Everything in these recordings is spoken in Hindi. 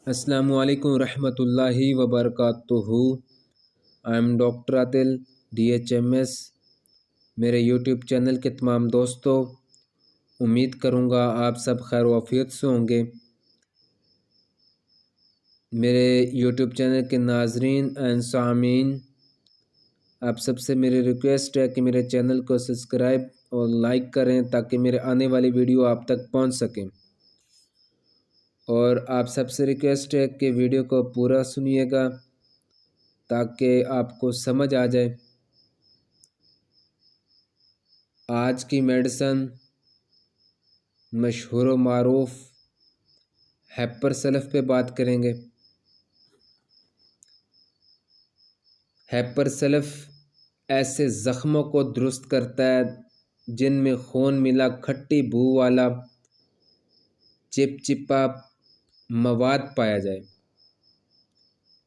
अस्सलामुअलैकुम रहमतुल्लाहि वबरकातुहू। I am doctor Adil DHMS। मेरे यूट्यूब चैनल के तमाम दोस्तों, उम्मीद करूँगा आप सब खैर वाफियत से होंगे। मेरे यूट्यूब चैनल के नाजरीन एंड सामीन, आप सबसे मेरी रिक्वेस्ट है कि मेरे चैनल को सब्सक्राइब और लाइक करें ताकि मेरे आने वाली वीडियो आप तक पहुंच सकें। और आप सबसे रिक्वेस्ट है कि वीडियो को पूरा सुनिएगा ताकि आपको समझ आ जाए। आज की मेडिसन मशहूर व मारूफ हैपर सल्फ पे बात करेंगे। हैपर सल्फ ऐसे ज़ख्मों को दुरुस्त करता है जिनमें खून मिला खट्टी बू वाला चिपचिपा मवाद पाया जाए।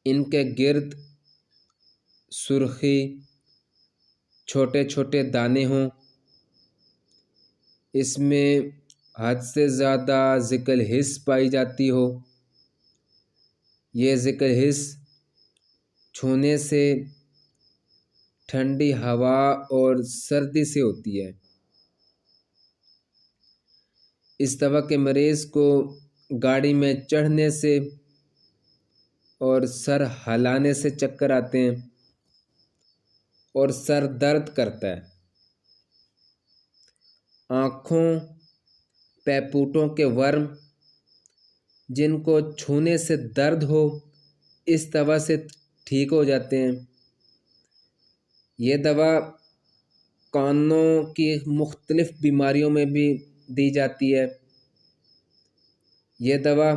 इनके गिर्द सुर्खी, छोटे छोटे दाने हों, इसमें हद से ज़्यादा ज़िक्र हिस्स पाई जाती हो। ये ज़िक्र हिस्स छूने से ठंडी हवा और सर्दी से होती है। इस दवा के मरीज़ को गाड़ी में चढ़ने से और सर हिलाने से चक्कर आते हैं और सर दर्द करता है। आँखों, पैपूटों के वर्म जिनको छूने से दर्द हो, इस दवा से ठीक हो जाते हैं। ये दवा कानों की मुख्तलिफ बीमारियों में भी दी जाती है। ये दवा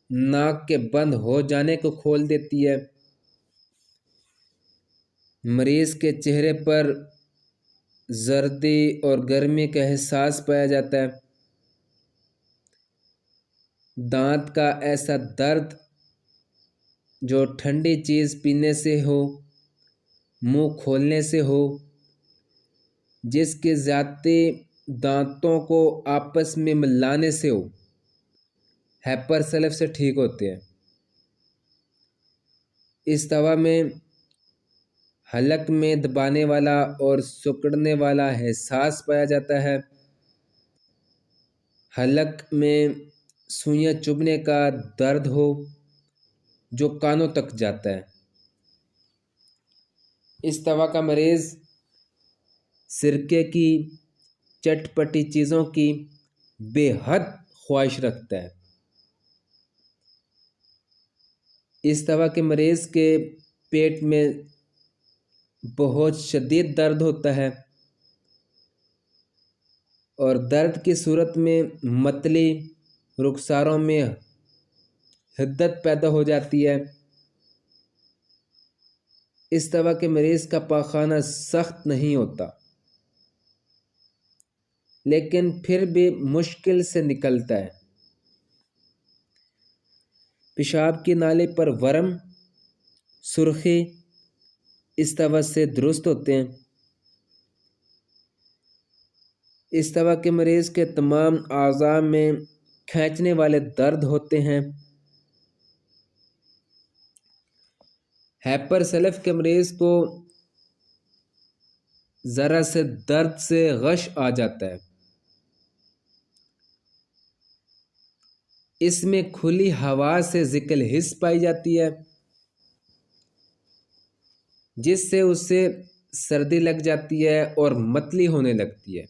नाक के बंद हो जाने को खोल देती है। मरीज़ के चेहरे पर जर्दी और गर्मी का एहसास पाया जाता है। दांत का ऐसा दर्द जो ठंडी चीज़ पीने से हो, मुंह खोलने से हो, जिसके ज़्यादती दांतों को आपस में मिलाने से हो, हैपर सल्फ से ठीक होते हैं। इस दवा में हलक में दबाने वाला और सिकुड़ने वाला एहसास पाया जाता है। हलक में सुइयां चुभने का दर्द हो जो कानों तक जाता है। इस दवा का मरीज़ सिरके की, चटपटी चीज़ों की बेहद ख्वाहिश रखता है। इस दवा के मरीज़ के पेट में बहुत शदीद दर्द होता है और दर्द की सूरत में मतली, रुखसारों में हिद्दत पैदा हो जाती है। इस दवा के मरीज़ का पाखाना सख्त नहीं होता, लेकिन फिर भी मुश्किल से निकलता है। पेशाब की नाली पर वर्म, सुर्खी इस दवा से दुरुस्त होते हैं। इस दवा के मरीज़ के तमाम आज़ा में खींचने वाले दर्द होते हैं। हैपर सल्फ के मरीज़ को ज़रा से दर्द से गश आ जाता है। इसमें खुली हवा से ज़िक्र हिस्स पाई जाती है जिससे उसे सर्दी लग जाती है और मतली होने लगती है।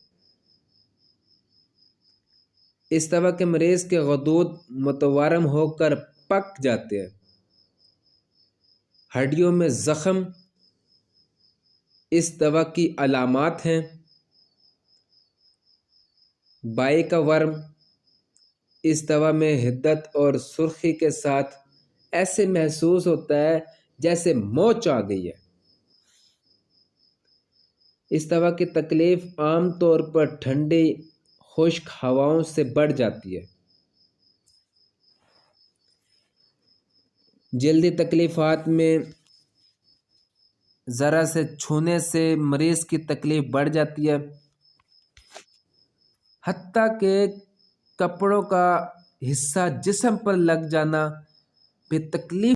इस दवा के मरीज़ के गदूद मुतवारम होकर पक जाते हैं। हड्डियों में ज़ख्म इस दवा की अलामात हैं। बाई का वर्म इस दवा में हिद्दत और सुर्खी के साथ ऐसे महसूस होता है जैसे मोच आ गई है। इस दवा की तकलीफ आम तौर पर ठंडी खुश्क हवाओं से बढ़ जाती है। जल्दी तकलीफ़ात में ज़रा से छूने से मरीज़ की तकलीफ़ बढ़ जाती है। हत्ता के कपड़ों का हिस्सा जिस्म पर लग जाना बेतकलीफ